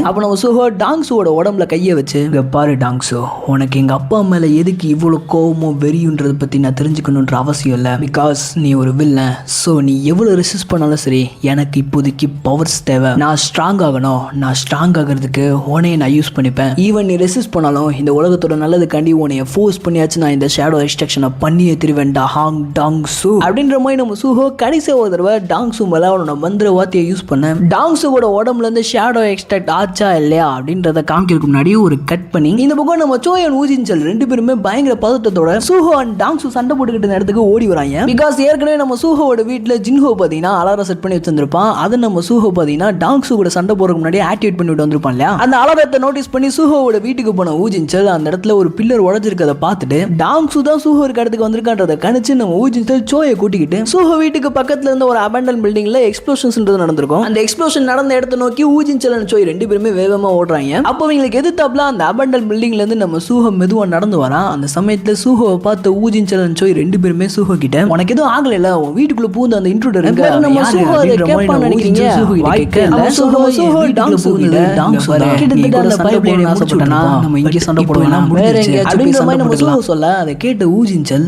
அப்ப நம்ம சூஹோ டாங்ஸுவோட உடம்புல கையை வச்சு, இங்க பாரு டாங்ஸு, உனக்கு எங்க அப்பா மேல எதுக்கு இவ்வளவு கோவமோ வெறியுன்றதை பத்தி நான் தெரிஞ்சுக்கணுன்ற அவசியம் இல்லை. பிகாஸ் நீ ஒரு வில்லன். ஸோ நீ எவ்வளவு ரெசிஸ்ட் பண்ணாலும் சரி, எனக்கு இப்போதைக்கு பவர்ஸ் தேவை. நான் ஸ்ட்ராங் ஆகணும். நான் ஸ்ட்ராங் ஆகிறதுக்கு உனையை நான் யூஸ் பண்ணிப்பேன். ஈவன் நீ ரெசிஸ்ட் பண்ணாலும் இந்த உலகத்தோட நல்லதுக்காண்டி உனைய ஃபோர்ஸ் பண்ணியாச்சு நான் இந்த ஷேடோ எக்ஸ்ட்ராக்ஷனை பண்ணியே திருவேன்டா ஹாங் டாங்ஸு அப்படின்ற மாதிரி நம்ம சூஹோ கடைசியாக ஒரு தடவை டாங்ஸு மேலே அவனோட மந்திர வார்த்தையை யூஸ் பண்ண டாங்ஸுவோட உடம்புல இருந்து ஷேடோ எக்ஸ்ட்ராக்ட் ஆச்சா இல்லையா அப்படின்றத காமிக்கிறதுக்கு முன்னாடி ஒரு கட் பண்ணி இந்த பக்கம் நம்ம சோய் அண்ட் ஊஜின்சல் ரெண்டு பேருமே பயங்கர பதட்டத்தோட சூஹோ அண்ட் டாங்ஸு சண்டை போட்டுக்கிட்ட இடத்துக்கு ஓடி வராங்க. பிகாஸ் ஏற்கனவே நம்ம சூஹோட வீட்டில் ஜின்ஹோ பார்த்தீங்கன்னா அலாரம் செட் பண்ணி வச்சிருந்திருப்பான். அது நம்ம சூஹோ பார்த்தீங்கன்னா டாங்ஸு கூட சண்டை போறதுக்கு முன்னாடி ஆக்டிவேட் பண்ணிட்டு வந்திருப்பான் இல்லையா. அந்த அலாரத்தை நோட்டீஸ் பண்ணி சூஹோவோட வீட்டுக்கு போன ஊஜின்சல் அந்த இடத்துல ஒரு பில்லர் உடைஞ்சிருக்கதை பார்த்துட்டு டாங்ஸு தான் சூஹோ இருக்க இடத்துக்கு வந்திருக்கான்றதை கணிச்சு நம்ம ஊஜின்சல் சோயை கூட்டிக்கிட்டு சூஹோ வீட்டுக்கு பக்கத்துல இருந்த ஒரு அபண்டன் பில்டிங்ல எக்ஸ்ப்ளோஷன்ஸ்ன்றது நடந்திருக்கும். அந்த எக்ஸ்ப்ளோஷன் நடந்த இடத்தை நோக்கி ஊஜின்சல் அண்ட் சோய் ரெண்டு பேருமே வேகமா ஓடுறாங்க. அப்போ அவங்களுக்கு எதிர்த்தாப்புல அந்த அபண்டன் பில்டிங்ல இருந்து நம்ம சூஹோ மெதுவா நடந்து வரான். அந்த சமயத்துல சூஹோவை பார்த்த ஊஜின்சல் அண்ட் சோய் ரெண்டு பேருமே சூஹோ கிட்ட, உனக்கு எதுவும் ஆகல, உன் வீட்டுக்குள்ள பூந்து அந்த இன்ட்ரூடர் நம்ம சூஹோ அதை கேட்பான்னு நினைக்கிறீங்க.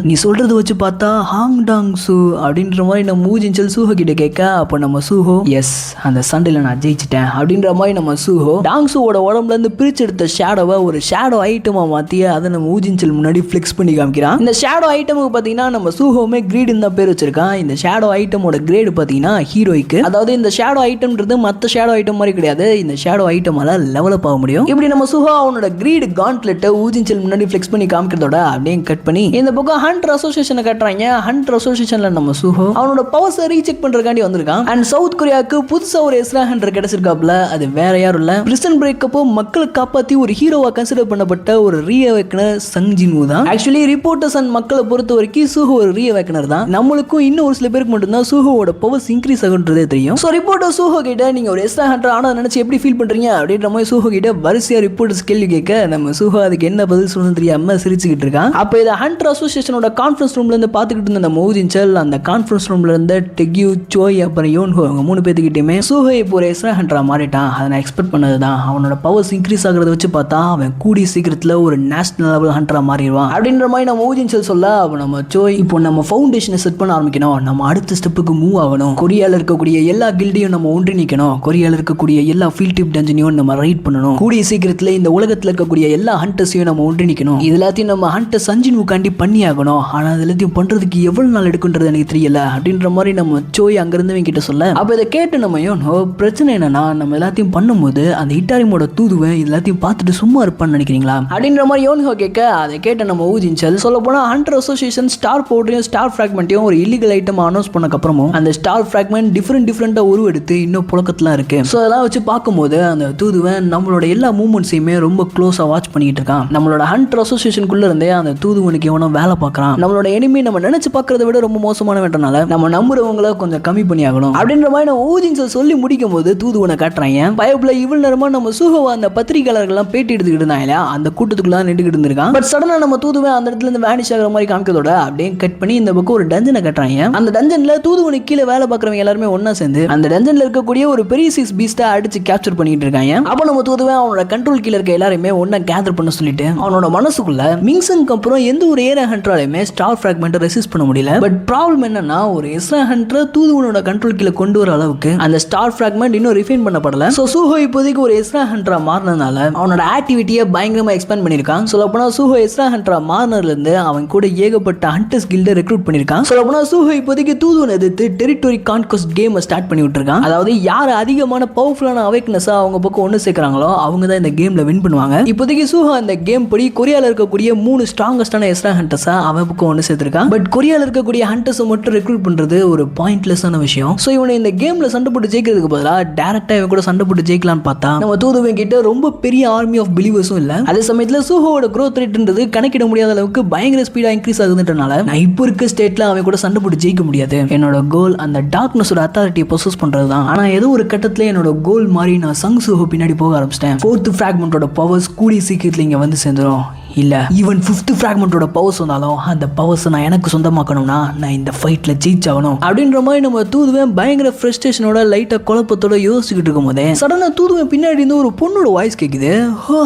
நீ சொல்றது வச்சு பார்த்தா ஹாங் டாங்ஸு அப்படின்ற மாதிரி நம்ம ஊஜின்சல் சூஹோ கிட்ட கேட்க, அப்ப நம்ம சூஹோ எஸ் அந்த சண்டையில நான் ஜெயிச்சிட்டேன் அப்படின்ற மாதிரி நம்ம சூஹோ டாங்ஸுவோட உடம்புல இருந்து பிரிச்சு எடுத்த ஷேடோவை ஒரு ஷேடோ ஐட்டமா மாத்தி அதை நம்ம ஊஜின்சல் முன்னாடி ஃபிளெக்ஸ் பண்ணி காமிக்கிறான். இந்த ஷேடோ ஐட்டமுக்கு பாத்தீங்கன்னா நம்ம சூஹோமே கிரீடுன்னு தான் பேர் வச்சிருக்கான். இந்த ஷேடோ ஐட்டமோட கிரேடு பாத்தீங்கன்னா ஹீரோய்க்கு. அதாவது இந்த ஷேடோ ஐட்டம்ன்றது மற்ற ஷேடோ ஐட்டம் மாதிரி கிடையாது. இந்த ஷேடோ ஐட்டமால லெவலப் ஆக முடியும். இப்படி நம்ம சூஹோ அவனோட கிரீட் காண்ட்லெட்டை ஊஜின்சல் முன்னாடி ஃபிளெக்ஸ் பண்ணி காமிக்கிறதோட அப்படியே கட் பண்ணி இந்த பக்கம் ஹண்டர் அசோசியேஷனை கட்டுறாங்க. ஹண்டர் அசோசியேஷன்ல நம்ம சூஹோ அவனோட பவர்ஸை ரீசெக் பண்றதுக்காண்டி வந்திருக்கான். அண்ட் சவுத் கொரியாவுக்கு புதுசா ஒரு எஸ்ரா ஹண்டர் கிடைச்சிருக்காப்ல. அது வேற யாரும் இல்ல, பிரிசன் பிரேக் அப்போ மக்களை காப்பாத்தி ஒரு ஹீரோவா கன்சிடர் பண்ணப்பட்ட ஒரு ரீஅவேக்கனர் சங் ஜின்வூ தான். ஆக்சுவலி ரிப்போர்ட்டர்ஸ் அண்ட் மக்களை பொறுத்த வரைக்கும் சூஹோ ஒரு ரீஅவேக்கனர் தான். நம்மளுக்கும் இன்னும் ஒரு சில பேருக்கு மட்டும்தான் சூஹோவோட பவர்ஸ் இன்க்ரீஸ் ஆகுன்றதே தெரியும். ஸோ ரிப்போர்ட்டர் சூஹோ கிட்ட நீங்க ஒரு எஸ்ரா ஹண்டர் ஆனா நினைச்சு எப்படி ஃபீல் பண்றீங்க அப்படின்ற மாதிரி சூஹோ கிட்ட வரிசையா ரிப்போர்ட்டர்ஸ் கேள்வி கேட்க நம்ம சூஹோ அதுக்கு என்ன பதில் சொல்லணும் தெரியாம சிரிச்சுக்கிட்டு இருக்கான். அப்ப இதை ஹண்டர் அசோசியேஷனோட கான்ஃபரன்ஸ் ரூம்ல இருந்து பாத்துக்கிட்டு இருந்த நம்ம ஊஜின்சல் அந்த கான்ஃபரன்ஸ் ரூம்ல இருந்த டெக்யூ, சோய் அப்புறம் யோன்ஹோ அவங்க மூணு பேத்துக்கிட்டயுமே சூஹோ இப்போ ஒரு எஸ்ரா ஹண்டரா மாறிட்டான். அதை நான் எக்ஸ்பெக்ட் பண்ணதுதான். அவனோட பவர்ஸ் இன்க்ரீஸ் ஆகிறத வச்சு பார்த்தா அவன் கூடிய சீக்கிரத்துல ஒரு நேஷனல் லெவல் ஹண்டரா மாறிடுவான் அப்படின்ற மாதிரி நம்ம ஊஜின்சல் சொல்ல, அப்ப நம்ம சோய் இப்போ நம்ம ஃபவுண்டேஷனை செட் பண்ண ஆரம்பிக்கணும். நம்ம அடுத்த ஸ்டெப்புக்கு மூவ் ஆகணும். கொரியால இருக்கக்கூடிய எல்லா கில்டையும் நம்ம ஒன்றிணைக்கணும். கொரியால இருக்கக்கூடிய எல்லா ஃபீல்ட் டிப் டஞ்சனையும் நம்ம ரைட் பண்ணணும். கூடிய சீக்கிரத்துல இந்த உலகத்துல இருக்கக்கூடிய எல்லா ஹண்டர்ஸையும் நம்ம ஒன்றிணைக்கணும். இது எல்லாத்தையும் நம்ம ஹண்டர் சஞ்சின் உக்காண்டி பண்ணி ஆகணும். ஆனா அது எல்லாத்தையும் பண்றதுக்கு எவ்வளவு நாள் எடுக்குன்றது எனக்கு தெரியல அப்படின்ற மாதிரி நம்ம சோய் அங்கிருந்து கிட்ட சொல்ல, அப்ப இதை கேட்டு நம்ம பிரச்சனை என்னன்னா நம்ம எல்லாத்தையும் பண்ணும்போது அந்த இட்டாரிமோட தூதுவன் எல்லாத்தையும் பார்த்துட்டு சும்மா இருப்பான்னு நினைக்கிறீங்களா அப்படின்ற மாதிரி யோன்ஹோ கேட்க, அதை கேட்ட நம்ம ஊஜின்சல் சொல்ல போனா ஹண்டர் அசோசியேஷன் ஸ்டார் பவுடரையும் ஸ்டார் ஃபிராக்மெண்ட்டையும் ஒரு இல்லீகல் ஐட்டம் அனௌன்ஸ் பண்ணக்கு அப்புறமும் அந்த ஸ்டார் ஃபிராக்மெண்ட் டிஃபரெண்டா உருவெடுத்து இன்னும் புழக்கத்துல இருக்கு. ஸோ அதெல்லாம் வச்சு பார்க்கும்போது அந்த தூதுவன் நம்மளோட எல்லா மூவ்மெண்ட்ஸையுமே ரொம்ப க்ளோஸா வாட்ச் பண்ணிட்டு இருக்கான். நம்மளோட ஹண்டர் அசோசியேஷனுக்குள்ள இருந்தே அந்த தூதுவனுக்கு எவனோ வேலை பார்க்கறான். நம்மளோட எனிமி நம்ம நினைச்சு பார்க்கறத விட ரொம்ப மோசமான வேட்டனால நம்ம நம்புறவங்களை கொஞ்சம் கம்மி பண்ணி ஆகணும் அப்படின்ற மாதிரி நம்ம ஊஜின்சல் சொல்லி முடிக்கும் போது தூதுவனை காட்டுறாங்க. பயப்புல இவ்வளவு நேரமா நம்ம சூஹோவா அந்த பத்திரிகையாளர்கள்லாம் பேட்டி எடுத்துக்கிட்டு இருந்தாங்க. அந்த கூட்டத்துக்குள்ள நின்றுகிட்டு இருந்திருக்கான். பட் சடனா நம்ம தூதுவன் அந்த இடத்துல இருந்து வேனிஷ் ஆகிற மாதிரி காமிக்கிறதோட அப்படியே கட் பண்ணி இந்த பக்கம் ஒரு டஞ்சனை கட்டுறாங்க. அந்த டஞ்சன்ல தூதுவனுக்கு கீழே வேலை பார்க்கறவங்க எல்லாருமே ஒன்னா சேர்ந்து அந்த டஞ்சன்ல இருக்கக்கூடிய ஒரு பெரிய சைஸ் பீஸ்டா அடிச்சு கேப்சர் பண்ணிட்டு இருக்காங்க. அப்ப நம்ம தூதுவன் அவனோட கண்ட்ரோல் கீழ இருக்க எல்லாருமே ஒன்னா கேதர் பண்ண சொல்லிட்டு அவனோட மனசுக்குள்ள மிங்சனுக்கு அப்புறம் எந்த ஒரு ஏரா ஹண்டராலையுமே ஸ்டார் ஃபிராக்மெண்ட் ரெசிஸ்ட் பண்ண முடியல. பட் ப்ராப்ளம் என்னன்னா ஒரு எஸ்ரா ஹண்டர் தூதுவனோட கண்ட்ரோல் கீழ கொண்டு வர அளவுக்கு அந்த ஸ்டார் ஃபிராக்மெண்ட் இன்னும் ரிஃபைன் பண்ணப்படல. சோ சூஹோ இப்போதைக்கு ஒரு எஸ்ரா ஹண்டரா மாறினதால அவனோட ஆக்டிவிட்டியை பயங்கரமா எக்ஸ்பேண்ட் பண்ணிருக்கான். சொல்ல போனா சூஹோ எஸ்ரா ஹண்டரா மாறினதுல இருந்து அவன் கூட ஏகப்பட்ட ஹண்டர்ஸ் கில்ட ரெக்ரூட் பண்ணிருக்கான். சொல்ல போனா சூஹோ இப்போதைக்கு தூதுவனை எதிர்த்து டெரிட்டரி கான்குவெஸ்ட் கேம் ஸ்டார்ட் பண்ணி விட்டுருக்கான். அதாவது யார் அதிகமான பவர்ஃபுல்லான அவேக்னஸா அவங்க பக்கம் ஒன்று சேர்க்கிறாங்களோ அவங்க தான் இந்த கேம்ல வின் பண்ணுவாங்க. இப்போதைக்கு சூஹோ அந்த கேம் படி கொரியால இருக்கக்கூடிய 3 ஸ்ட்ராங்கஸ்டான எஸ்ரா ஹண்டர்ஸா அவன் பக்கம் ஒன்று சேர்த்திருக்கான். பட் கொரியால இருக்கக்கூடிய ஹண்டர்ஸ் மட்டும் ரெக்ரூட் பண்றது ஒரு பாயிண்ட்லெஸ்ஸான விஷயம். சோ இவனை இந்த கேம்ல சண்டை போட்டு ஜெயிக்கிறதுக்கு பதிலா டைரக்டா இவன் கூட சண்டை போட்டு ஜெயிக்கலாம்னு பார்த்தா நம்ம தூதுவன் கிட்ட ரொம்ப பெரிய ஆர்மி ஆஃப் பிலீவர்ஸும் இல்ல. அதே சமயத்துல சூஹோவோட growth ரேட்ன்றது கணக்கிட முடியாத அளவுக்கு பயங்கர ஸ்பீடா இன்க்ரீஸ் ஆகுதுன்றனால நான் இப்போ இருக்க ஸ்டேட்ல அவன் கூட சண்டை போட்டு ஜெயிக்க முடியாது. என்னோட கோல் அந்த டார்க்னஸோட அத்தாரிட்டியை பொசஸ் பண்றது தான். ஆனா ஏதோ ஒரு கட்டத்துல என்னோட கோல் மாதிரி நான் சங் சூஹோ பின்னாடி போக ஆரம்பிச்சிட்டேன். 4th ஃபிராக்மெண்டோட பவர்ஸ் கூடிய சீக்கிரத்துல இங்க வந்து சேர்ந்துரும். இல்ல ஈவன் 5th ஃபிராக்மெண்டோட பவர்ஸ் வந்தாலும் அந்த பவர்ஸ் நான் எனக்கு சொந்தமாக்கணும்னா நான் இந்த ஃபைட்ல ஜெயிச்சாகணும் அப்படின்ற மாதிரி நம்ம தூதுவன் பயங்கர ஃப்ரஸ்ட்ரேஷனோட லைட்டா குழப்பத்தோட யோசிச்சுக்கிட்டு இருக்கும் போதே சடனா தூதுவன் பின்னாடி இருந்து ஒரு பொண்ணோட வாய்ஸ் கேக்குது.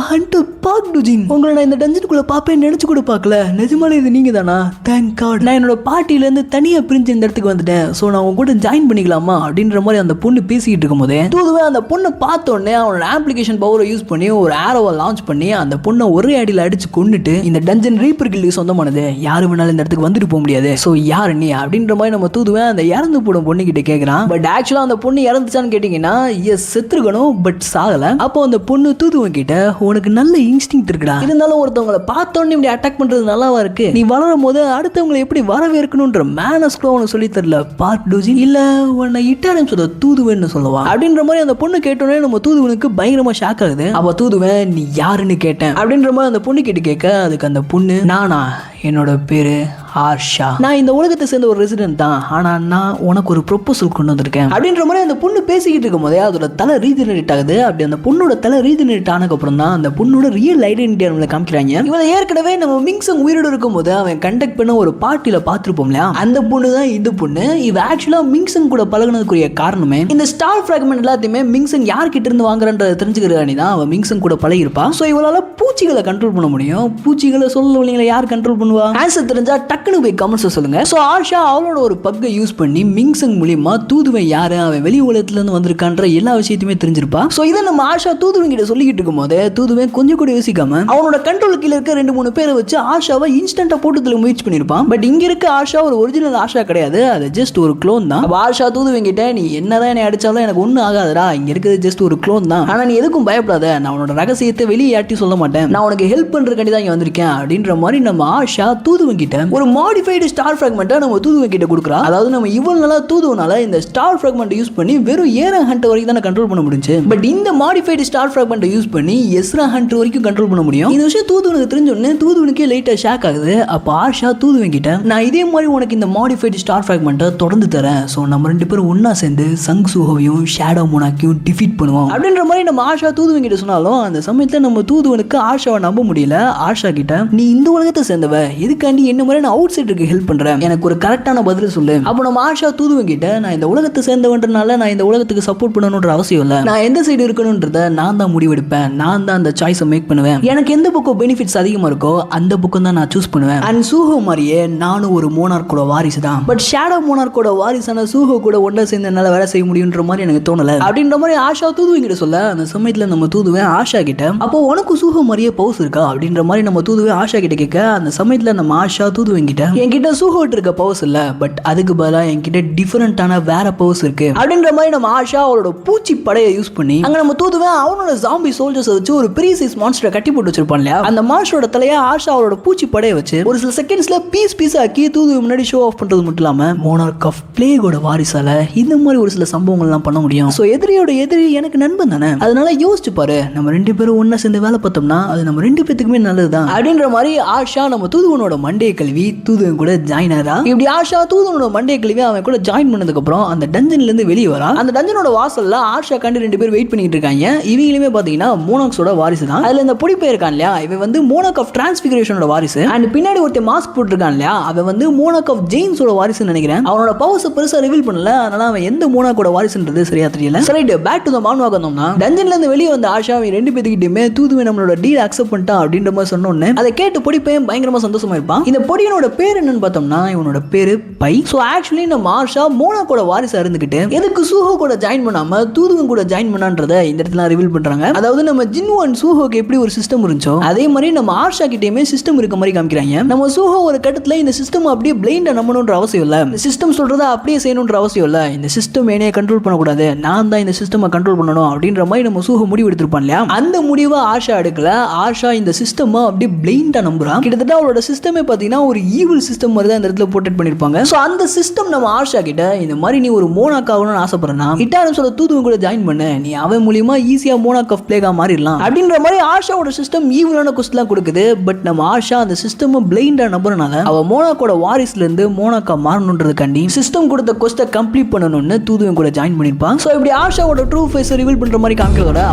ஹண்டர் பார்க் டுஜின், உங்களை நான் இந்த டஞ்சனுக்குள்ள பாப்பேன் நினைச்சு கூட பார்க்கல. நிஜமாலே இது நீங்க தானா? Thank god. நான் என்னோட பார்ட்டில இருந்து தனியா பிரிஞ்சு இந்த இடத்துக்கு வந்துட்டேன். சோ நான் உங்க கூட ஜாயின் பண்ணிக்கலாமா அப்படின்ற மாதிரி அந்த பொண்ணு பேசிக்கிட்டு இருக்கும் போதே தூதுவன் அந்த பொண்ணை பார்த்த உடனே அவனோட அப்ளிகேஷன் பவரை யூஸ் பண்ணி ஒரு ஆரோவை லான்ச் பண்ணி அந்த பொண்ணை ஒரே அடியில் அடிச்சு கொண்டுட்டு இந்த டஞ்சன் ரீப்பர் கில்லுக்கு சொந்தமானது யாரு வேணாலும் இந்த இடத்துக்கு வந்துட்டு போக முடியாது. சோ யாரு நீ அப்படின்ற மாதிரி நம்ம தூதுவன் அந்த இறந்து போடும் பொண்ணு கிட்ட கேட்கறான். பட் ஆக்சுவலா அந்த பொண்ணு இறந்துச்சான்னு கேட்டீங்கன்னா எஸ் செத்துருக்கணும், பட் சாகல. அப்போ அந்த பொண்ணு தூதுவன் கிட்ட உனக்கு நல்ல இன்ஸ்டிங் இருக்குடா, இருந்தாலும் ஒருத்தவங்களை பார்த்தோன்னே இப்படி அட்டாக் பண்றது நல்லாவா இருக்கு? நீ வளரும் போது அடுத்தவங்களை எப்படி வரவேற்கணும்ன்ற மேனஸ் கூட உனக்கு சொல்லி தரல பார்க் டுஜின். இல்ல உன்னை இட்டாரம் சொல்ல தூதுவன்னு சொல்லவா அப்படின்ற மாதிரி அந்த பொண்ணு கேட்டோன்னே நம்ம தூதுவனுக்கு பயங்கரமா ஷாக் ஆகுது. அப்ப தூதுவன் நீ யாருன்னு கேட்டேன் அப்படின்ற மாதிரி அந்த பொண்ணு கிட்ட கேட்க அதுக்கு அந்த பொண்ணு நானா, என்னோட பேரு ஆர்ஷா, நான் இந்த உலகத்தை சேர்ந்த ஒரு ரெசிடென்ட் தான், ஆனா நான் உனக்கு ஒரு ப்ரொபோசல் கொண்டு வந்திருக்கேன் அப்படின்ற மாதிரி அந்த பொண்ணு பேசிக்கிட்டு இருக்கும் போதே அதோட தலை ரீஜெனரேட் ஆகுது. அப்படி அந்த பொண்ணோட தலை ரீஜெனரேட் ஆனதுக்கு அப்புறம் தான் அந்த பொண்ணோட ரியல் ஐடென்டிட்டி அவங்களை காமிக்கிறாங்க. இவனை ஏற்கனவே நம்ம மிங்சங் உயிரோடு இருக்கும் போது அவன் கண்டக்ட் பண்ண ஒரு பார்ட்டியில பார்த்துருப்போம் இல்லையா, அந்த பொண்ணு தான் இந்த பொண்ணு. இவ ஆக்சுவலா மிங்சங் கூட பழகினதுக்குரிய காரணமே இந்த ஸ்டார் ஃபிராக்மெண்ட் எல்லாத்தையுமே மிங்சங் யார்கிட்ட இருந்து வாங்குறன்றதை தெரிஞ்சுக்கிறானி தான் அவன் மிங்சங் கூட பழகிருப்பா. ஸோ இவளால பூச்சிகளை கண்ட்ரோல் பண்ண முடியும். பூச்சிகளை சொல்லுவீங்களா யார் கண்ட்ரோல் பண்ணுவா? ஆன்சர் தெரிஞ்சா டக்குனு போய் கமெண்ட்ஸ் சொல்லுங்க. சோ ஆர்ஷா அவளோட ஒரு பக்கை யூஸ் பண்ணி மிங்சங் மூலமா தூதுவன் யாரு, அவன் வெளி உலகத்துல இருந்து வந்திருக்கான்ற எல்லா விஷயத்தையுமே தெரிஞ்சிருப்பா. சோ இதை நம்ம ஆர்ஷா தூதுவன் கிட்ட சொல்லிக்கிட்டு இருக்கும் போது தூதுவன் கொஞ்சம் கூட யோசிக்காம அவனோட கண்ட்ரோல் கீழ இருக்க 2-3 பேரை வச்சு ஆர்ஷாவை இன்ஸ்டன்டா போட்டுதல முயற்சி பண்ணிருப்பான். பட் இங்க இருக்க ஆர்ஷா ஒரு ஒரிஜினல் ஆர்ஷா கிடையாது, அது ஜஸ்ட் ஒரு க்ளோன் தான். ஆர்ஷா தூதுவன் கிட்ட நீ என்னதான் என்னை அடிச்சாலும் எனக்கு ஒன்னும் ஆகாதடா, இங்க இருக்கிறது ஜஸ்ட் ஒரு க்ளோன் தான், ஆனா நீ எதுக்கும் பயப்படாத, நான் உன்னோட ரகசியத்தை வெளியே யாட்டி சொல்ல மாட்டேன், நான் உனக்கு ஹெல்ப் பண்றதுக்காண்டி தான் இங்க வந்திருக்கேன் அப்படின்ற மாதிரி நம்ம ஆர்ஷா தூதுவன் கிட்ட ஒரு மாடிஃபைடு ஸ்டார் ஃபிராக்மெண்ட்டை நம்ம தூதுவன் கிட்ட கொடுக்குறா. அதாவது நம்ம இவ்வளவு நாளா தூதுவனால இந்த ஸ்டார் ஃபிராக்மெண்ட் யூஸ் பண்ணி வெறும் ஏரா ஹண்டர் வரைக்கும் தான் கண்ட்ரோல் பண்ண முடிஞ்சு. பட் இந்த மாடிஃபைடு ஸ்டார் ஃபிராக்மெண்ட்டை யூஸ் பண்ணி எஸ்ரா ஹண்டர் வரைக்கும் கண்ட்ரோல் பண்ண முடியும். இந்த விஷயம் தூதுவனுக்கு தெரிஞ்ச உடனே தூதுவனுக்கே லைட்டா ஷாக் ஆகுது. அப்ப ஆர்ஷா தூதுவன் கிட்ட நான் இதே மாதிரி உனக்கு இந்த மாடிஃபைடு ஸ்டார் ஃபிராக்மெண்ட்டை தொடர்ந்து தரேன், சோ நம்ம 2 பேரும் ஒன்னா சேர்ந்து சங் சூஹோவையும் ஷேடோ மோனாக்கையும் டிஃபீட் பண்ணுவோம் அப்படின்ற மாதிரி நம்ம ஆர்ஷா தூதுவன் கிட்ட சொன்னாலும் அந்த சமயத்துல நம்ம தூதுவனுக்கு ஆர்ஷாவை நம்ப முடியல. ஆர்ஷா கிட்ட நீ இந்த உலகத்தை சேர்ந்தவ, எதுக்காண்டி என்ன மாதிரி நான் அவுட் சைடருக்கு ஹெல்ப் பண்றேன், எனக்கு ஒரு கரெக்டான பதில் சொல்லு. அப்போ நம்ம ஆர்ஷா தூதுவன் கிட்ட நான் இந்த உலகத்தை சேர்ந்தவன்றனால நான் இந்த உலகத்துக்கு சப்போர்ட் பண்ணணும்ன்ற அவசியம் இல்லை, நான் எந்த சைடு இருக்கணும்ன்றத நான் தான் முடிவெடுப்பேன், நான் தான் அந்த சாய்ஸை மேக் பண்ணுவேன், எனக்கு எந்த பக்கம் பெனிஃபிட்ஸ் அதிகமா இருக்கோ அந்த பக்கம் தான் நான் சூஸ் பண்ணுவேன். அண்ட் சூஹோ மாதிரியே நானும் ஒரு மோனார்க்கோட வாரிசு தான், பட் ஷேடோ மோனார்க்கோட வாரிசான சூஹோ கூட ஒன்றா சேர்ந்து என்னால் வேலை செய்ய முடியுன்ற மாதிரி எனக்கு தோணல அப்படின்ற மாதிரி ஆஷா தூதுவன் கிட்ட சொல்ல அந்த சமயத்துல நம்ம தூதுவன் ஆஷா கிட்ட அப்போ உனக்கு சூஹோ மாதிரியே பவுஸ் இருக்கா அப்படின்ற மாதிரி நம்ம தூதுவன் ஆஷா கிட்ட கேட்க அந்த சமயத்துல நம்ம ஆஷா தூதுவன் கிட்ட என்கிட்ட சூஹோ இருக்க பவுஸ் இல்ல, பட் அதுக்கு பதிலா என்கிட்ட டிஃபரெண்டான வேற பவுஸ் இருக்கு அப்படின்ற மாதிரி நம்ம ஆஷா அவளோட பூச்சி படையை யூஸ் பண்ணி அங்க நம்ம தூதுவன் அவனோட ஜாம்பி சோல்ஜர்ஸ் வச்சு ஒரு பெரிய சைஸ் மான்ஸ்டரை கட்டி போட்டு வச்சிருப்பான் இல்லையா, அந்த மான்ஸ்டரோட தலையை ஆஷா அவளோட பூச்சி படையை வச்சு ஒரு சில செகண்ட்ஸ்ல பீஸ் ஆக்கி தூதுவன் முன்னாடி ஷோ ஆஃப் பண்றது மட்டும் இல்லாம மோனார்க் ஆஃப் பிளேகோட வாரிசால இந்த மாதிரி ஒரு சில சம்பவங்கள்லாம் பண்ண முடியும். சோ எதிரியோட எதிரி எனக்கு நண்பன் தானே, அதனால யோசிச்சு பாரு, நம்ம 2 பேரும் ஒன்னா சேர்ந்து வேலை பார்த்தோம்னா அது நம்ம 2 பேத்துக்குமே நல்லதுதான் அப்படின்ற மாதிரி ஆஷா நம்ம தூதுவனோட மண்டையை கழுவி தூதுவன் கூட ஜாயின் ஆறா. இப்படி ஆஷா தூதுவனோட மண்டையை கழுவி அவன் கூட ஜாயின் பண்ணதுக்கு அப்புறம் அந்த டஞ்சன்ல இருந்து வெளியே வரா. அந்த டஞ்சனோட வாசல்ல ஆஷா கண்டு 2 பேர் வெயிட் பண்ணிட்டு இருக்காங்க. இவங்களுமே பாத்தீங்கன்னா மோனாக்ஸோட வாரிசு தான். அதுல இந்த பொடி பையன் இருக்கான் இல்லையா, இவன் வந்து மோனாக் ஆஃப் டிரான்ஸ்பிகரேஷனோட வாரிசு. அண்ட் பின்னாடி ஒருத்தர் மாஸ்க் போட்டுருக்கான் இல்லையா, அவன் வந்து மோனாக் ஆஃப் ஜெயின்ஸோட வாரிசுன்னு நினைக்கிறேன். அவனோட பவர்ஸ் பெருசா ரிவீல் பண்ணல, அதனால அவன் எந்த மோனாக்கோட வாரிசுன்றது சரியா தெரியல. சரி, பேக் டு தி மான்வாக் வந்தோம்னா டஞ்சன்ல இருந்து வெளியே வந்த ஆஷா 2 பேத்துக்கிட்டயுமே தூதுவன் நம்மளோட டீல் அக்செப்ட் பண்ணிட்டான் அப்படின்ற மாதிரி சொன்னோன்னே அதை கேட்டு பொடி பையன் பயங்கரமா சந்தோஷமா இருப்பான். இந்த பொடியனோட பேர் என்னன்னு பார்த்தோம்னா இவனோட பேரு பை. சோ ஆக்சுவலி நம்ம ஆஷா மோனாக்கோட வாரிசா இருந்துகிட்டு எதுக்கு சூஹோ கூட ஜாயின் பண்ணாம தூதுவன் கூட ஜாயின் பண்ணான்றத இந்த இடத்துல ரிவீல் பண்றாங்க. அதாவது நம்ம ஜின்னு அண்ட் சூஹோக்கு எப்படி ஒரு சிஸ்டம் இருந்துச்சோ அதே மாதிரி நம்ம ஆஷா கிட்டயுமே சிஸ்டம் இருக்க மாதிரி காமிக்கிறாங்க. நம்ம சூஹோ ஒரு கட்டத்துல இந்த சிஸ்டம் அப்படியே பிளைண்டா நம்பணும்ன்ற அவசியம் இல்ல, இந்த சிஸ்டம் சொல்றத அப்படியே செய்யணும்ன்ற அவசியம் இல்ல, இந்த சிஸ்டம் என்னைய கண்ட்ரோல் பண்ணக்கூடாது, நான் தான் இந்த சிஸ்டம் கண்ட்ரோல் பண்ணணும் அப்படின்ற மாதிரி நம்ம சூஹோ முடிவு எடுத்திருப்பான் இல்லையா, அந்த முடிவை ஆஷா எடுக்கல. ஆஷா இந்த சிஸ்டம் அப்படியே பிளைண்டா நம்புறான். கிட்டத்தட்ட அவளோட சிஸ்டமே பாத்தீங்கன்னா ஒரு ஈவில் சிஸ்டம் மாதிரி தான் இந்த இடத்துல போர்ட்ரேட் பண்ணிருப்பாங்க. சோ அந்த சிஸ்டம் நம்ம ஆஷா கிட்ட இந்த மாதிரி நீ ஒரு மோனாக் ஆகணும்னு ஆசைப்படுறனா இட்டாரம்ஸோட தூதுவன் கூட ஜாயின் பண்ணு, நீ அவன் மூலியமா ஈஸியா மோனாக் ஆஃப் பிளேகா மாறிடலாம் அப்படின்ற மாதிரி ஆஷாவோட சிஸ்டம் ஈவிலான கொஸ்ட்லாம் கொடுக்குது. பட் நம்ம ஆஷா அந்த சிஸ்டம் பிளைண்டா நம்புறனால அவ மோனாக்கோட வாரிசுல இருந்து மோனாக்கா மாறணுன்றதுக்காண்டி சிஸ்டம் கொடுத்த கொஸ்ட்டை கம்ப்ளீட் பண்ணணும்னு தூதுவன் கூட ஜாயின் பண்ணிருப்பான். சோ இப்படி ஆஷாவோட ட்ரூ ஃபேஸ் ரிவீல் பண்ற மாதிரி காமிக்கிறதோட